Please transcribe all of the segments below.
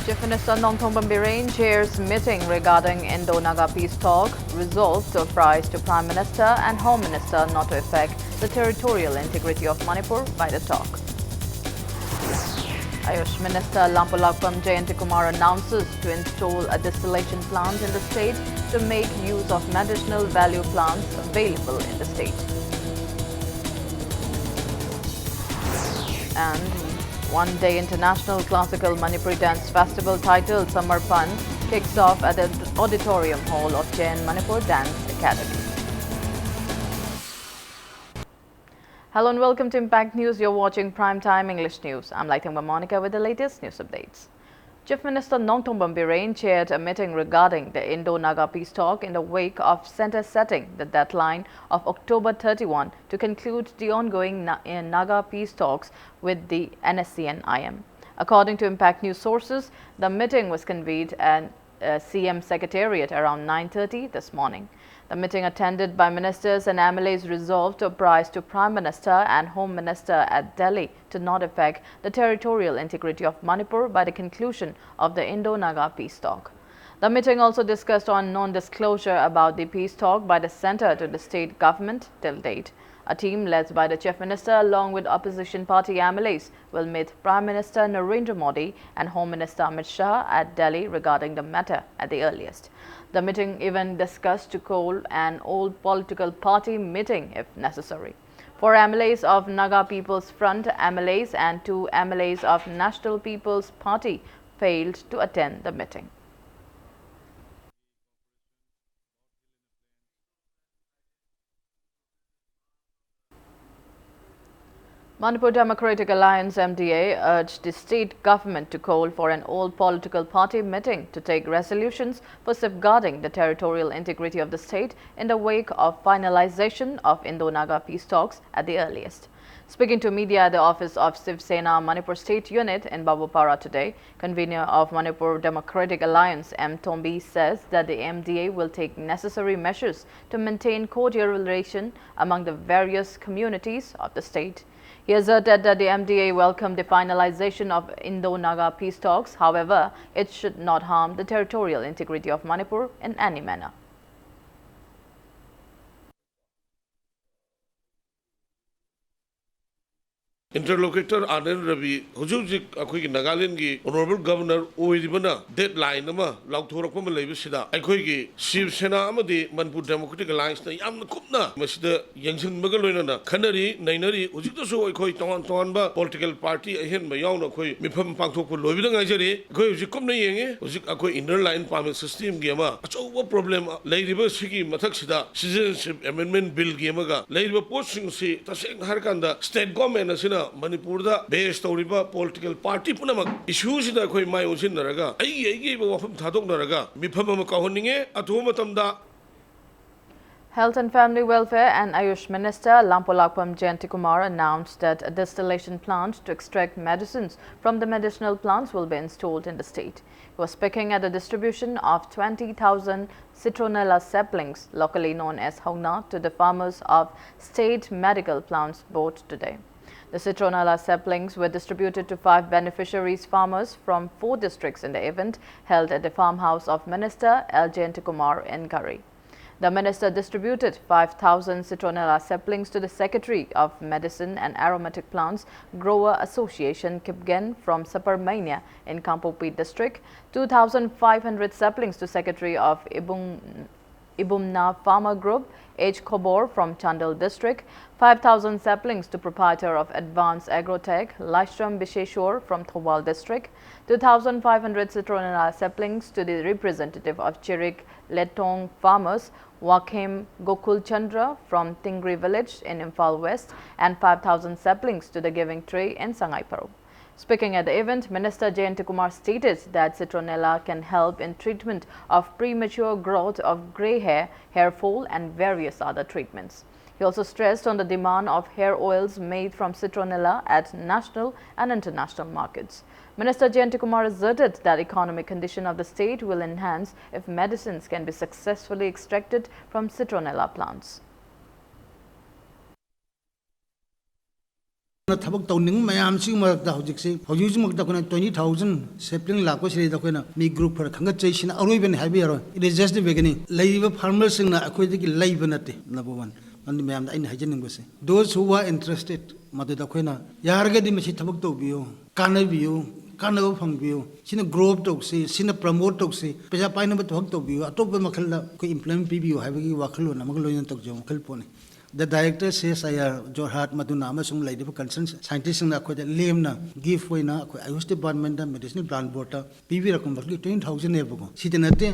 Chief Minister Nongthong Bambirin chairs meeting regarding Indo-Naga peace talk, resolved to apprise to Prime Minister and Home Minister not to affect the territorial integrity of Manipur by the talk. Ayush Minister Lampalakpam Jayantikumar announces to install a distillation plant in the state to make use of medicinal value plants available in the state. And one-day international classical Manipuri dance festival titled Samarpan kicks off at the auditorium hall of Jain Manipur Dance Academy. Hello and welcome to Impact News. You're watching Primetime English News. I'm Laithangba Monica with the latest news updates. Chief Minister Nongthong Bambirin chaired a meeting regarding the Indo-Naga peace talk in the wake of centre setting the deadline of October 31 to conclude the ongoing Naga peace talks with the NSC and IM. According to Impact News sources, the meeting was convened at CM Secretariat around 9:30 this morning. The meeting, attended by ministers and MLAs, resolved to apprise to Prime Minister and Home Minister at Delhi to not affect the territorial integrity of Manipur by the conclusion of the Indo-Naga peace talk. The meeting also discussed on non-disclosure about the peace talk by the centre to the state government till date. A team led by the Chief Minister along with opposition party MLAs will meet Prime Minister Narendra Modi and Home Minister Amit Shah at Delhi regarding the matter at the earliest. The meeting even discussed to call an old political party meeting if necessary. 4 MLAs of Naga People's Front MLAs and 2 MLAs of National People's Party failed to attend the meeting. Manipur Democratic Alliance MDA urged the state government to call for an all political party meeting to take resolutions for safeguarding the territorial integrity of the state in the wake of finalization of Indo-Naga peace talks at the earliest. Speaking to media at the office of Shiv Sena Manipur State Unit in Babupara today, convener of Manipur Democratic Alliance M. Tombi says that the MDA will take necessary measures to maintain cordial relation among the various communities of the state. He asserted that the MDA welcomed the finalization of Indo-Naga peace talks. However, it should not harm the territorial integrity of Manipur in any manner. Interlocutor Anand Ravi, Hujuk Akwiki Nagalingi, Honorable Governor Uidibana, deadline Nama, Lautorapama Levisida, Akwiki, Shiv Sena Amadi, Manipur Democratic Alliance, Yam Kupna, Mr. Yangshan Magaluna, Kanari, Nainari, Ujitaso, Akoi Tonba, political party, Ahin Mayon, Akoi, Mipam Panko, Lovida Najari, Koi Jikumna Yangi, Uzik Akoi inner line farming system Gama, a over problem, Lady Siki Mataxida, Citizenship Amendment Bill Gamaga, Lady Posting say, Tasing Harkanda, State Government Asina. Manipur da based Toriba political party Punamak issues da Koi Mai Usin Naraga. I gave a wafum Tadok Naraga, Mipama Kahoninge, Atomatamda. Health and Family Welfare and Ayush Minister Lampalakpam Jayantikumar announced that a distillation plant to extract medicines from the medicinal plants will be installed in the state. He was speaking at the distribution of 20,000 citronella saplings, locally known as Hongna, to the farmers of State Medical Plants Board today. The citronella saplings were distributed to 5 beneficiaries farmers from 4 districts in the event held at the farmhouse of Minister L. Jayantikumar in Curry. The minister distributed 5,000 citronella saplings to the Secretary of Medicine and Aromatic Plants Grower Association Kipgen from Saparmania in Kampopit district, 2,500 saplings to Secretary of Ibumna Farmer Group H. Khobor from Chandal district, 5,000 saplings to proprietor of Advanced Agrotech Laishram Bisheshwar from Thobal district, 2,500 citronella saplings to the representative of Chirik Letong farmers Wakim Gokul Chandra from Tingri village in Imphal West, and 5,000 saplings to the Giving Tree in Sangaiparu. Speaking at the event, Minister Jayantikumar stated that citronella can help in treatment of premature growth of grey hair, hair fall and various other treatments. He also stressed on the demand of hair oils made from citronella at national and international markets. Minister Jayantikumar asserted that economic condition of the state will enhance if medicines can be successfully extracted from citronella plants. ꯊꯕꯛ ꯇꯧꯅꯤꯡ ꯃꯌꯥꯝꯁꯤꯒꯤ ꯃꯔꯛꯇ ꯍꯧꯖꯤꯛꯃꯛꯇ ꯑꯩꯈꯣꯏꯅ 20,000 sapling ꯂꯥꯛꯄꯁꯤꯗ ꯑꯩꯈꯣꯏꯅ ꯃꯤ group ꯈꯔ ꯈꯪꯒꯠꯆꯩꯁꯤꯅ ꯑꯔꯣꯏꯕꯅꯤ ꯍꯥꯏꯕ ꯌꯥꯔꯣꯏ it is just the beginning ꯂꯩꯔꯤꯕ ꯐꯥꯔꯃꯔꯁꯤꯡꯅ ꯑꯩꯈꯣꯏꯗꯒꯤ ꯂꯩꯕ ꯅꯠꯇꯦ ꯅꯝꯕꯔ 1 ꯃꯗꯨ ꯃꯌꯥꯝꯗ ꯑꯩꯅ ꯍꯥꯏꯖꯅꯤꯡꯕꯁꯦ ꯗꯣꯁ ꯍꯨ ꯑꯥꯔ ꯏꯟꯇꯔꯦꯁꯇꯦꯗ ꯃꯗꯨꯗ ꯑꯩꯈꯣꯏꯅ ꯌꯥꯔꯒꯗꯤ ꯃꯁꯤ ꯊꯕꯛ ꯇꯧꯕꯤꯌꯨ ꯀꯥꯟꯅꯕꯤꯌꯨ ꯀꯥꯟꯅꯕ ꯐꯪꯕꯤꯌꯨ ꯁꯤꯅ ꯒ꯭ꯔꯣꯞ ꯇꯧꯁꯤ ꯁꯤꯅ ꯄ꯭ꯔꯃꯣꯠ ꯇꯧꯁꯤ ꯄꯩꯁꯥ ꯄꯥꯏꯅꯕ ꯊꯕꯛ ꯇꯧꯕꯤꯌꯨ ꯑꯇꯣꯞꯄ ꯃꯈꯜꯗ ꯑꯩꯈꯣꯏ ꯏꯝꯄ꯭ꯂꯣꯏꯃꯦꯟ ꯄꯤꯕꯤꯌꯨ ꯍꯥꯏꯕꯒꯤ ꯋꯥꯈꯜꯂꯣꯟ ꯑꯃꯒ ꯂꯣꯏꯅꯅ ꯇꯧꯖꯕ ꯃꯈꯜ ꯄꯣꯠꯅꯤ The director says Jorhat Maduna amasung laidaba concerned scientists na akhoi lemna give hoina akhoi Ayush department da medicinal plant board ta PV rakum bakli 20,000 ne bako sidenate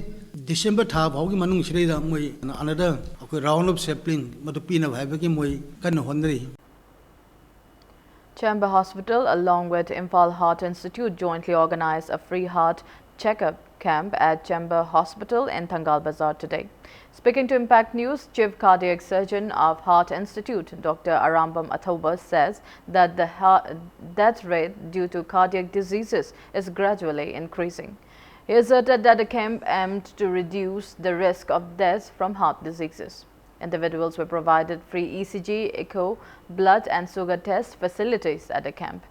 December tha bhaugi manung sirei da moi another akhoi round of sapling madu pina bhaibagi moi kan honri Chamber Hospital along with Imphal Heart Institute jointly organized a free heart checkup camp at Chamber Hospital in Thangal Bazar today. Speaking to Impact News, Chief Cardiac Surgeon of Heart Institute, Dr. Arambam Athoba, says that the death rate due to cardiac diseases is gradually increasing. He asserted that the camp aimed to reduce the risk of death from heart diseases. Individuals were provided free ECG, echo, blood and sugar test facilities at the camp.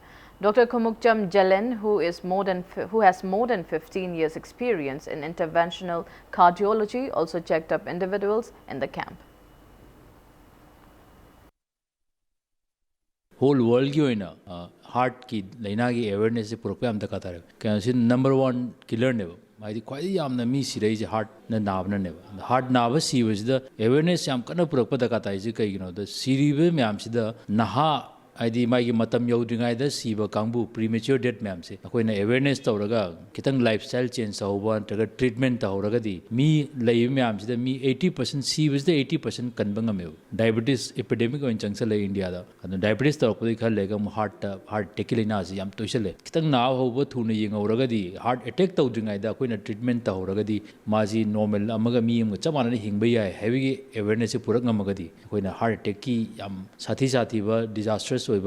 Dr. Kumukcham Jalen, who has more than 15 years experience in interventional cardiology, also checked up individuals in the camp. Whole world ki hoina heart ki laina ki awareness se purok pe am taka tare kasi number 1 killer ne mai di kwai yam na mi sirai je heart na navna ne heart nava si was the awareness yam kana purok pa taka tai je kai the siribe myam sida naha आइदी मागी मतम यौद्रिंगाई दा सीबा कांगबु premature death ma'am से अखोइना awareness तौरगा कितंग lifestyle change तौबा नत्रगा treatment तौरगदी मी lab ma'am से मी 80% सीबस the 80% कनबंगमे diabetes epidemic ओइन चंगसले India दा अदु diabetes तौरपदि खल लेगा हार्ट टेक लेना से याम तोइसले कितंग नाव होबो थुने यंगौरगदी हार्ट अटैक तौद्रिंगाई दा अखोइना ट्रीटमेंट तौरगदी माजी नॉर्मल अमगा मी अमगा चमाना हिंगबा याय हैविगी अवेयरनेस से पुरक ngamagadi अखोइना हार्ट अटैक की याम साथी बा disaster All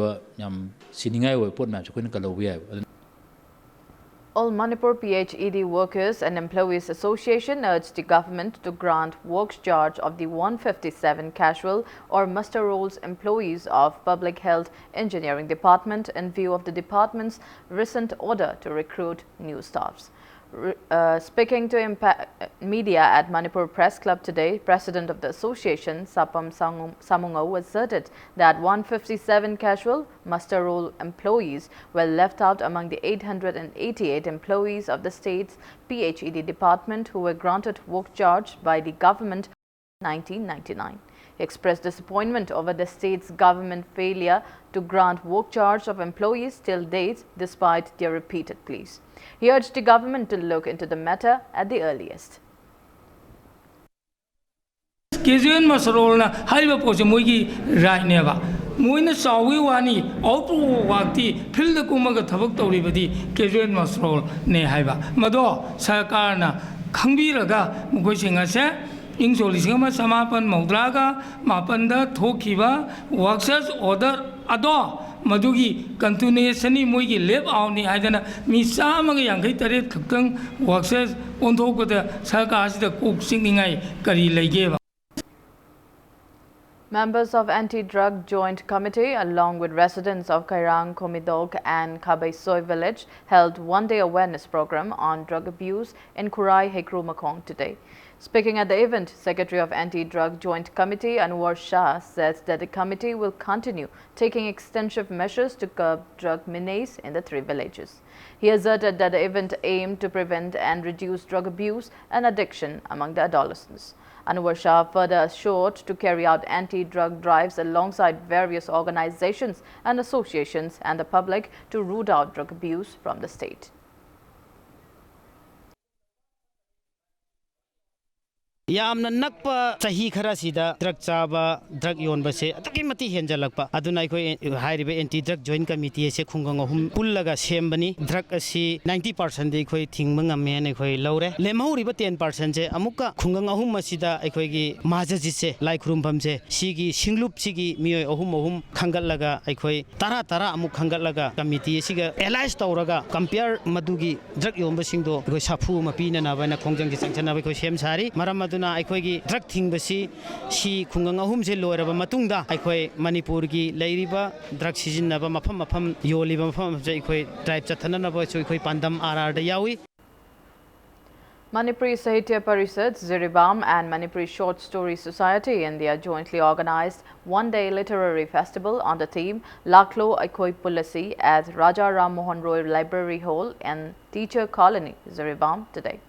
Manipur PHED Workers and Employees Association urged the government to grant work charge of the 157 casual or muster rolls employees of Public Health Engineering Department in view of the department's recent order to recruit new staffs. Speaking to media at Manipur Press Club today, President of the association, Sapam Samungo, asserted that 157 casual muster roll employees were left out among the 888 employees of the state's PHED department who were granted work charge by the government in 1999. He expressed disappointment over the state's government failure to grant work charge of employees till date despite their repeated pleas. He urged the government to look into the matter at the earliest. Casual masrol na haiba pose moigi right neba moina sawi wani auto wakti field kumaga thabak tawribadi casual masrol ne haiba mado sarkar na khangbiraga mugoi singa se ingso lisingama samapan maudraga mapanda thokiba workers order ado madugi continuation moigi lab awni haidana mi samaga yangai tare khakang workers onthokada sarkar asida kok singningai kari leigeba. Members of Anti-Drug Joint Committee, along with residents of Kairang, Komidog and Kabaisoi village, held one-day awareness program on drug abuse in Kurai, Hekru, Makong today. Speaking at the event, Secretary of Anti-Drug Joint Committee Anwar Shah says that the committee will continue taking extensive measures to curb drug menace in the 3 villages. He asserted that the event aimed to prevent and reduce drug abuse and addiction among the adolescents. Anwar Shah further assured to carry out anti-drug drives alongside various organizations and associations and the public to root out drug abuse from the state. यामना नकपा सही खरा सिदा drug चाबा drug योनबसे अतकी मति हेंजलकपा अदुना अखोय हाइरिबे anti drug joint committee से खुंगंग अहुम पुल्लगा सेमबनी drug असि 90% दे अखोय थिंगम ngame ne अखोय लौरे लेमहौरिबा 10% से अमुका खुंगंग अहुम मसिदा अखोयगी माजजि से लाइखुरुमफम से सिगी सिंगलुप सिगी मियोय अहुम खंगलगा अखोय तरा अमुक खंगलगा कमिटी सिगा एलाइज तौरगा कंपेयर मदुगी ड्रग योनबसिंगदो अखोय साफु मपिना नाबना खोंजंग कि संगचना अखोय सेम सारी मरम ꯑꯗꯨꯅ ꯑꯩꯈꯣꯏꯒꯤ ꯗ꯭ꯔꯒ ꯊꯤꯡꯕꯁꯤ ꯁꯤ ꯈꯨꯡꯒꯪ ꯑꯍꯨꯝꯁꯦ ꯂꯣꯏꯔꯕ ꯃꯇꯨꯡꯗ ꯑꯩꯈꯣꯏ ꯃꯅꯤꯄꯨꯔꯒꯤ ꯂꯩꯔꯤꯕ ꯗ꯭ꯔꯒ ꯁꯤꯖꯤꯟꯅꯕ ꯃꯐꯝ ꯌꯣꯜꯂꯤꯕ ꯃꯐꯝꯁꯦ ꯑꯩꯈꯣꯏ ꯗ꯭ꯔꯥꯏꯕ ꯆꯠꯊꯅꯅꯕꯁꯨ ꯑꯩꯈꯣꯏ ꯄꯥꯟꯗꯝ RRꯗ ꯌꯥꯎꯏ. Manipuri Sahitya Parisad, Ziribam and Manipuri Short Story Society India jointly organized one-day literary festival on the theme Laklo Aikoi Pulasi at Raja Ram Mohan Roy Library Hall in Teacher Colony, Ziribam today.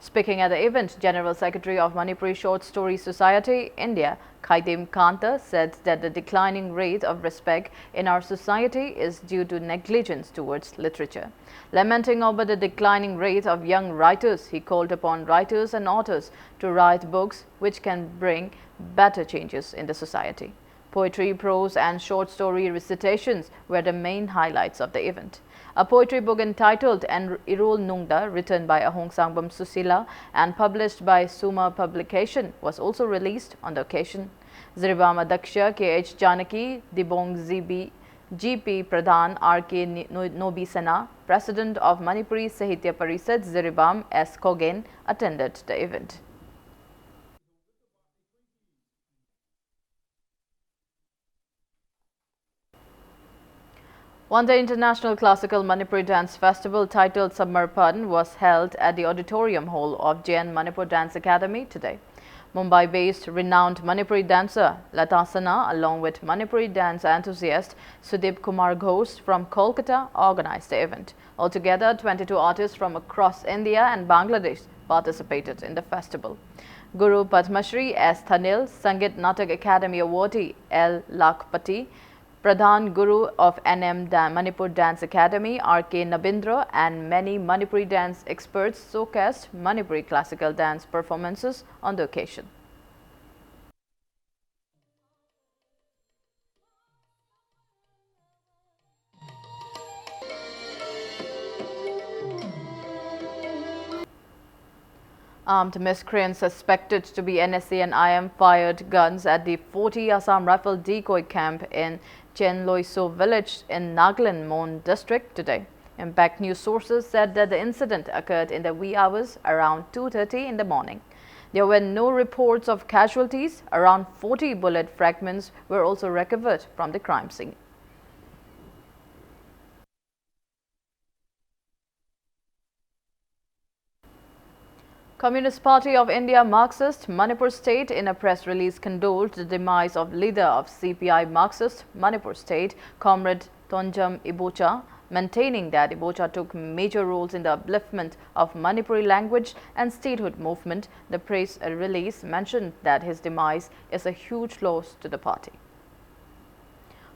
Speaking at the event, General Secretary of Manipuri Short Story Society India, Khaidim Kanta, said that the declining rate of respect in our society is due to negligence towards literature. Lamenting over the declining rate of young writers, he called upon writers and authors to write books which can bring better changes in the society. Poetry, prose and short story recitations were the main highlights of the event. A poetry book entitled Irol Nungda, written by Ahong Sangbam Susila and published by Suma Publication, was also released on the occasion. Ziribam Adaksha KH Janaki, Dibong GP Pradhan RK Nobisana, President of Manipuri Sahitya Parisad Ziribam S. Kogen, attended the event. One-day International Classical Manipuri Dance Festival titled Samarpan was held at the Auditorium Hall of Jain Manipur Dance Academy today. Mumbai-based renowned Manipuri dancer Latasana along with Manipuri dance enthusiast Sudip Kumar Ghosh from Kolkata organized the event. Altogether, 22 artists from across India and Bangladesh participated in the festival. Guru Padmashri S. Thanil, Sangit Natak Academy awardee L. Lakhpati, Pradhan Guru of Manipur Dance Academy RK Nabindra and many Manipuri dance experts showcased Manipuri classical dance performances on the occasion. Armed miscreants suspected to be NSA and IM fired guns at the 40 Assam Rifle decoy camp in Chenloiso village in Nagaland Mon district today. Impact News sources said that the incident occurred in the wee hours around 2:30 in the morning. There were no reports of casualties. Around 40 bullet fragments were also recovered from the crime scene. Communist Party of India Marxist Manipur State in a press release condoled the demise of leader of CPI Marxist Manipur State, Comrade Tonjam Ibocha, maintaining that Ibocha took major roles in the upliftment of Manipuri language and statehood movement. The press release mentioned that his demise is a huge loss to the party.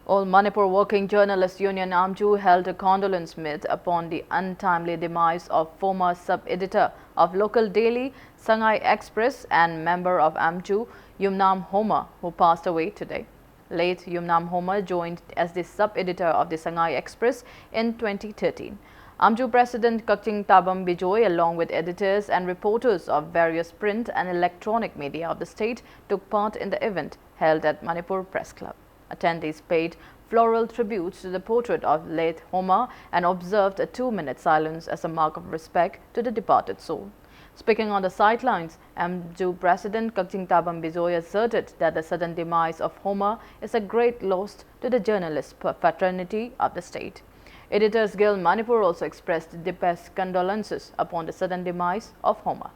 All Manipur Working Journalists Union AMJU held a condolence meet upon the untimely demise of former sub-editor of local daily Sangai Express and member of AMJU Yumnam Homa, who passed away today. Late Yumnam Homa joined as the sub-editor of the Sangai Express in 2013. AMJU President Kakting Tabam Bijoy, along with editors and reporters of various print and electronic media of the state, took part in the event held at Manipur Press Club. Attendees paid floral tributes to the portrait of late Homa and observed a 2-minute silence as a mark of respect to the departed soul. Speaking on the sidelines, AMJU President Kakting Tabam Bijoy asserted that the sudden demise of Homa is a great loss to the journalist fraternity of the state. Editors Guild Manipur also expressed deepest condolences upon the sudden demise of Homa.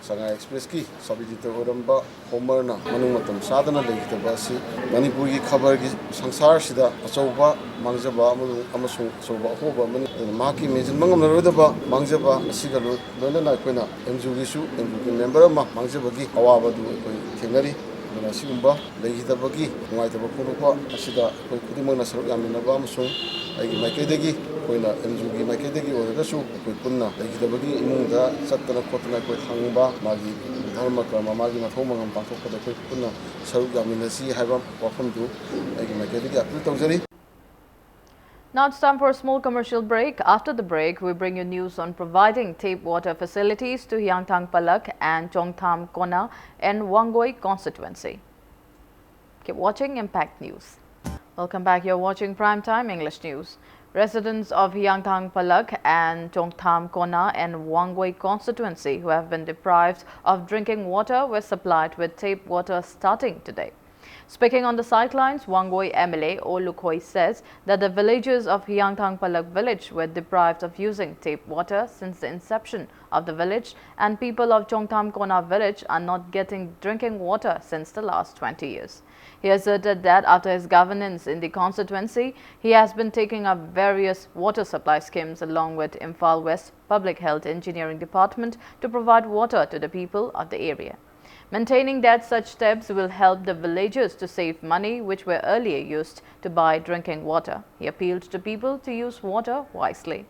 Sangai Express ki sub-editor oramba Homerna manung matam sadana legitaba asi Manipur ki khabar ki sangsar sida achauba mangjaba amasung achauba hoba mani maki mention mangam narodaba mangjaba asiga lona na koina MJU gi su MJU ki member ma mangjaba gi awaba du koi thengari na sigumba legitaba gi nuaitaba phurukwa asida koi khudimang na saruk yaminaba amasung ai maikaidagi koina MJU gi maikaidagi oradasu koi punna legitaba gi imungda chattana khotna koi thangba magi dharma karma magi mathau mangam pangthokpada koi punna saruk yaminasi haiba wafamdu ai maikaidagi apil tawjari. Now it's time for a small commercial break. After the break, we bring you news on providing tape water facilities to Hyangthang Palak and Chongtham Kona in Wangoi constituency. Keep watching Impact News. Welcome back. You're watching Primetime English News. Residents of Hyangthang Palak and Chongtham Kona in Wangoi constituency who have been deprived of drinking water were supplied with tape water starting today. Speaking on the sidelines, Wangoi MLA O Lukhoi says that the villagers of Hyangthang Palak village were deprived of using tape water since the inception of the village, and people of Chongtham Kona village are not getting drinking water since the last 20 years. He asserted that after his governance in the constituency, he has been taking up various water supply schemes along with Imphal West Public Health Engineering Department to provide water to the people of the area. Maintaining that such steps will help the villagers to save money which were earlier used to buy drinking water. He appealed to people to use water wisely.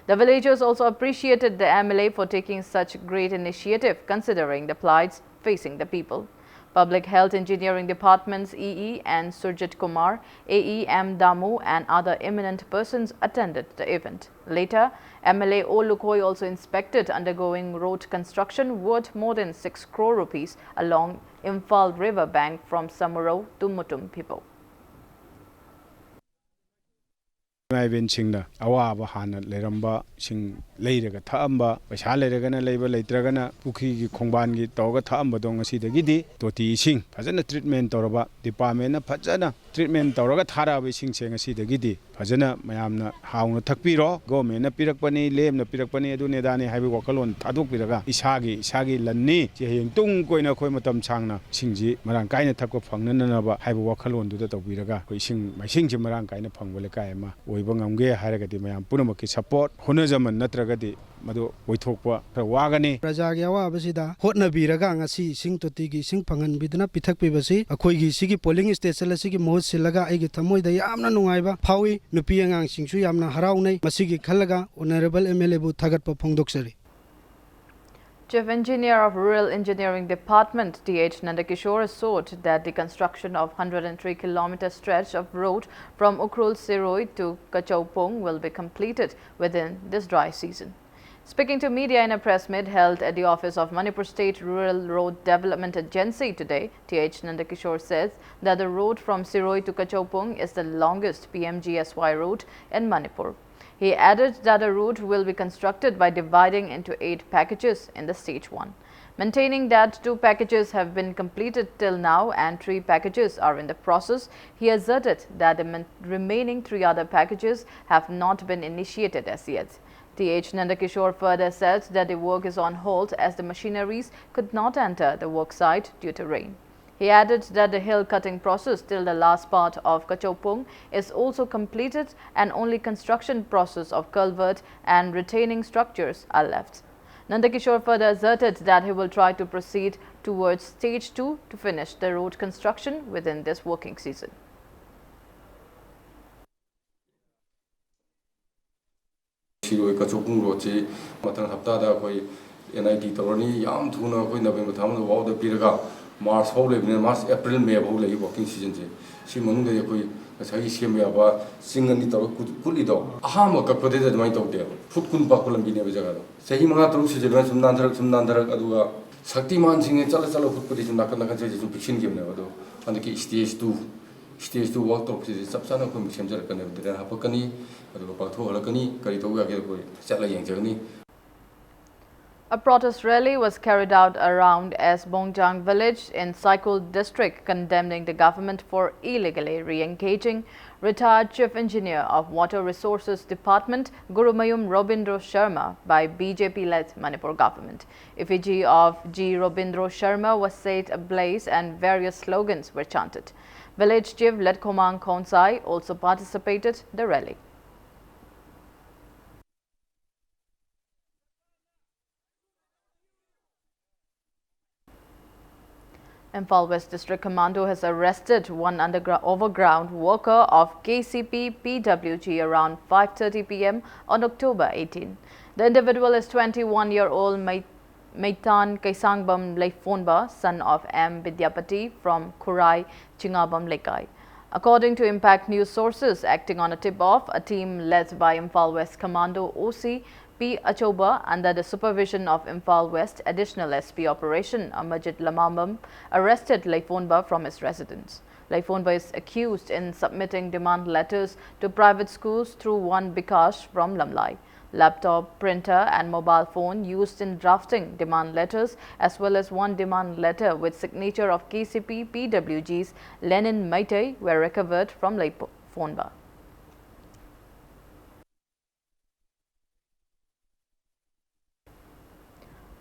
The villagers also appreciated the MLA for taking such great initiative considering the plights facing the people. Public Health Engineering Department's EE and Surjit Kumar, AE M. Damu and other eminent persons attended the event. Later, MLA O Lukhoi also inspected undergoing road construction worth more than 6 crore rupees along Imphal River bank from Samuro to Mutum Pipo. Maibensingna awaba hana leramba sing leiraga thaamba paisa leiragana leiba leitragana pukhi gi khongban gi toga thaamba dong asidagidi toti sing phajana treatment toraba department na phajana treatment toraga tharabe sing seng asidagidi phajana mayamna hauna thakpiro government na pirakpani lem na pirakpani adu nedani haibi wakalon thaduk piraga isagi lanni je heng tung koina khoi matam changna singji marang kaina thakko phangnana na ba haibi wakalon du da tawbiraga koi sing maising ji marang kaina phangbole kai ma ओइबंगमगे हारगदि मयाम पुनमकि support होनजमन नत्रगदि मदो ओइथोकवा वागनि प्रजागे अवाबसिदा होटनबिरगा ngasi sing totigi sing phangan bidna pithak pibasi akhoi sigi polling station asigi mohot silaga aigi thamoida yamna nungaiba phawi nupi angang singsu yamna haraunai masigi khalaga honorable MLA bu thagatpa phongdoksari. Chief Engineer of Rural Engineering Department T.H. Nandakishore assured that the construction of 103-kilometer stretch of road from Ukhrul Siroi to Kachaupong will be completed within this dry season. Speaking to media in a press meet held at the office of Manipur State Rural Road Development Agency today, T.H. Nandakishore says that the road from Siroi to Kachaupong is the longest PMGSY route in Manipur. He added that the route will be constructed by dividing into 8 packages in the stage 1. Maintaining that 2 packages have been completed till now and 3 packages are in the process, he asserted that the remaining 3 other packages have not been initiated as yet. T.H. Nandakishore further said that the work is on hold as the machineries could not enter the work site due to rain. He added that the hill cutting process till the last part of Kachaupong is also completed and only construction process of culvert and retaining structures are left. Nandakishore further asserted that he will try to proceed towards stage 2 to finish the road construction within this working season. Kachaupong road se matang haptada koi NIT torani yam thuna koi November thamna wawda piraga March ho le March April May ho le working season je si manung de koi sai sem ya ba singani tor kuli do aha ma ka pade de mai tok de fut kun pa kolam bi ne ba jaga do sahi manga tru se je sum nan darak aduga shaktiman singe chala fut pudi sum nakan nakan se ju fiction game ne ba do andaki stage 2 work top se sab sana ko mi sem jar kan de ha pa kani aduga pa tho hala kani kari to ga ke ko chala yang jagni. A protest rally was carried out around S. Bongjang village in Saikul district condemning the government for illegally re-engaging retired Chief Engineer of Water Resources Department Gurumayum Robindro Sharma by BJP-led Manipur government. Effigy of G. Robindro Sharma was set ablaze and various slogans were chanted. Village Chief Letkomang Khonsai also participated in the rally. Imphal West District Commando has arrested one overground worker of KCP PWG around 5:30 p.m. on October 18. The individual is 21-year-old Maitan Kaisangbam Leifonba, son of M. Vidyapati from Kurai, Chingabam Lekai. According to Impact News sources, acting on a tip-off, a team led by Imphal West Commando OC P. Achoba under the supervision of Imphal West Additional SP Operation Amajit Lamambam arrested Laifonba from his residence. Laifonba is accused in submitting demand letters to private schools through one Bikash from Lamlai. Laptop, printer and mobile phone used in drafting demand letters, as well as one demand letter with signature of KCP PWG's Lenin Maitei were recovered from Laifonba.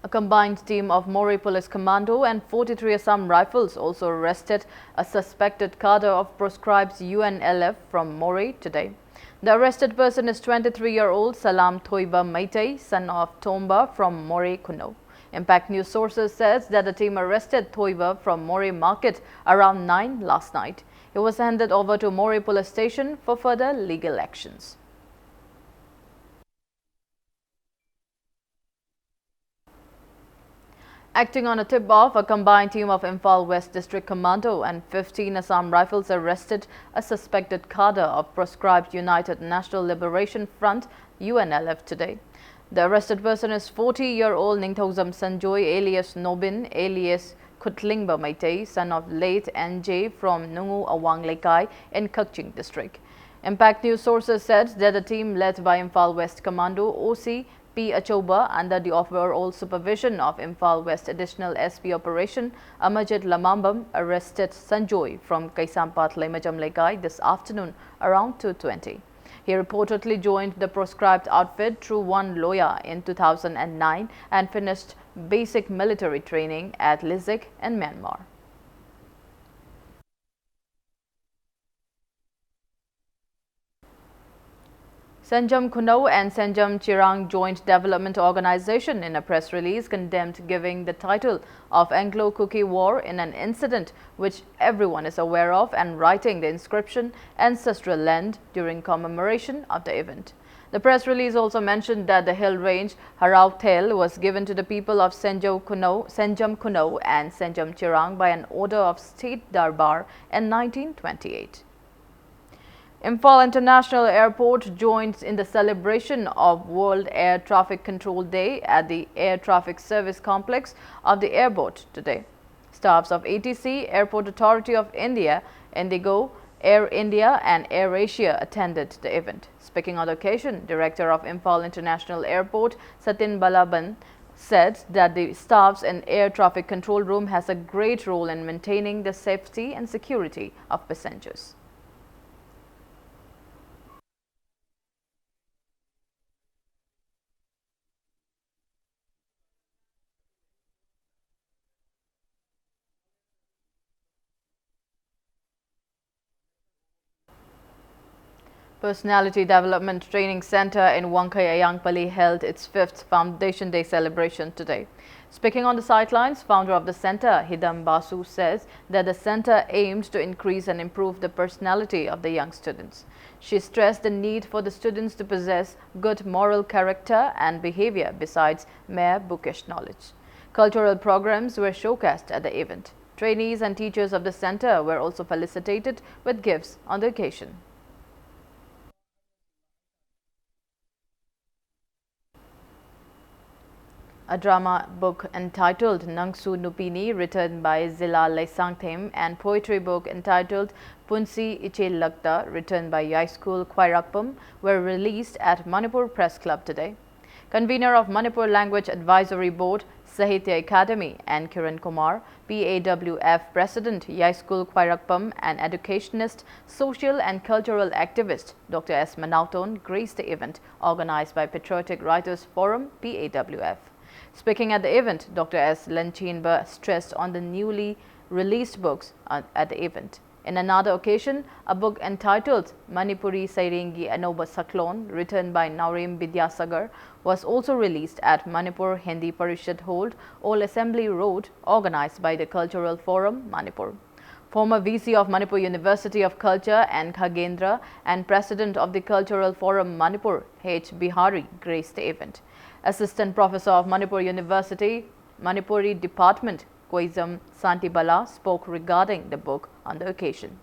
A combined team of Moree Police Commando and 43 Assam Rifles also arrested a suspected cadre of proscribed UNLF from Moree today. The arrested person is 23-year-old Salam Thoiba Maitei, son of Tomba from Moree Kuno. Impact News sources says that the team arrested Thoiba from Moree Market around 9 last night. He was handed over to Moree Police Station for further legal actions. Acting on a tip-off, a combined team of Imphal West District Commando and 15 Assam Rifles arrested a suspected cadre of proscribed United National Liberation Front UNLF today. The arrested person is 40-year-old Ningthozam Sanjoy alias Nobin alias Kutlingba Maitei, son of late NJ from Nungu Awang Lekai in Kakching District. Impact News sources said that the team led by Imphal West Commando OC P. Achoba under the overall supervision of Imphal West Additional SP Operation Amajit Lamambam arrested Sanjoy from Kaisampat Laimajam Lekai this afternoon around 2:20. He reportedly joined the proscribed outfit through one Loya in 2009 and finished basic military training at Lizik in Myanmar. Senjam Kuno and Senjam Chirang Joint Development Organization in a press release condemned giving the title of Anglo-Kuki War in an incident which everyone is aware of and writing the inscription Ancestral Land during commemoration of the event. The press release also mentioned that the hill range Harau Thel was given to the people of Senjam Kuno and Senjam Chirang by an order of State Darbar in 1928. Imphal International Airport joins in the celebration of World Air Traffic Control Day at the Air Traffic Service Complex of the airport today. Staffs of ATC, Airport Authority of India, Indigo, Air India and Air Asia attended the event. Speaking on the occasion, Director of Imphal International Airport, Satin Balaban, said that the staffs in Air Traffic Control Room has a great role in maintaining the safety and security of passengers. Personality Development Training Center in Wangkai Ayangpali held its 5th Foundation Day celebration today. Speaking on the sidelines, founder of the center, Hidam Basu, says that the center aimed to increase and improve the personality of the young students. She stressed the need for the students to possess good moral character and behavior besides mere bookish knowledge. Cultural programs were showcased at the event. Trainees and teachers of the center were also felicitated with gifts on the occasion. A drama book entitled Nangsu Nupini, written by Zila Laisangthem, and poetry book entitled Punsi Iche Lagta, written by Yai School Khwairakpam, were released at Manipur Press Club today. Convener of Manipur Language Advisory Board, Sahitya Academy, and Kiran Kumar, PAWF President, Yai School Khwairakpam, and educationist, social and cultural activist Dr. S. Manauton graced the event organized by Patriotic Writers Forum, PAWF. Speaking at the event, Dr. S. Lenchinba stressed on the newly released books at the event. In another occasion, a book entitled Manipuri Sairengi Anoba Saklon, written by Naurim Vidyasagar, was also released at Manipur Hindi Parishad Hold, Old Assembly Road, organized by the Cultural Forum, Manipur. Former VC of Manipur University of Culture and Khagendra and President of the Cultural Forum, Manipur, H. Bihari, graced the event. Assistant Professor of Manipur University, Manipuri Department, Koizam Santibala, spoke regarding the book on the occasion.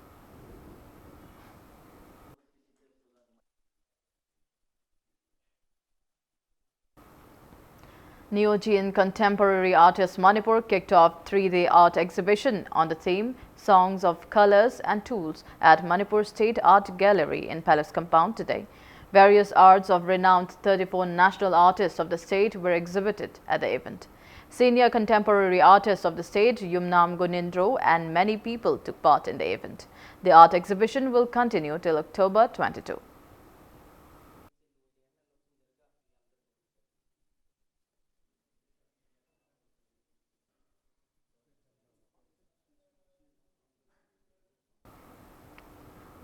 Neo-Gean contemporary artist Manipur kicked off 3-day art exhibition on the theme Songs of Colors and Tools at Manipur State Art Gallery in Palace Compound today. Various arts of renowned 34 national artists of the state were exhibited at the event. Senior contemporary artists of the state, Yumnam Gunindro, and many people took part in the event. The art exhibition will continue till October 22.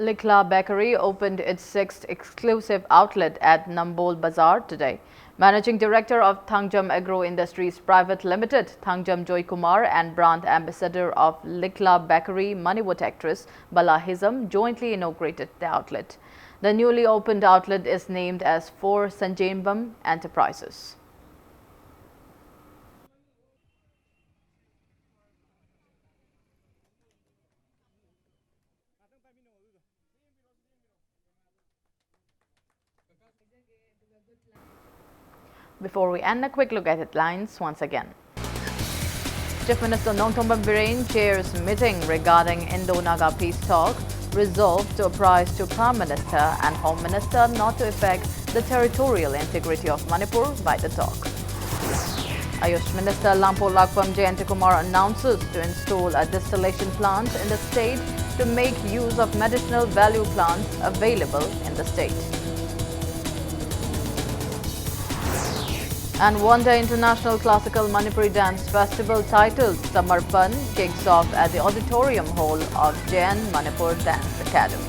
Likla Bakery opened its 6th exclusive outlet at Nambol Bazaar today. Managing Director of Thangjam Agro Industries Private Limited, Thangjam Joy Kumar, and Brand Ambassador of Likla Bakery, Maniwat actress Bala Hizam, jointly inaugurated the outlet. The newly opened outlet is named as For Sanjambam Enterprises. Before we end, a quick look at headlines once again. Chief Minister Nongthombam Biren chairs meeting regarding Indo-Naga peace talk, resolved to apprise to Prime Minister and Home Minister not to affect the territorial integrity of Manipur by the talk. Ayush Minister Lampo Lakpam Jayantikumar announces to install a distillation plant in the state to make use of medicinal value plants available in the state. And Wonder International Classical Manipuri Dance Festival titled Samarpan kicks off at the Auditorium Hall of Jain Manipur Dance Academy.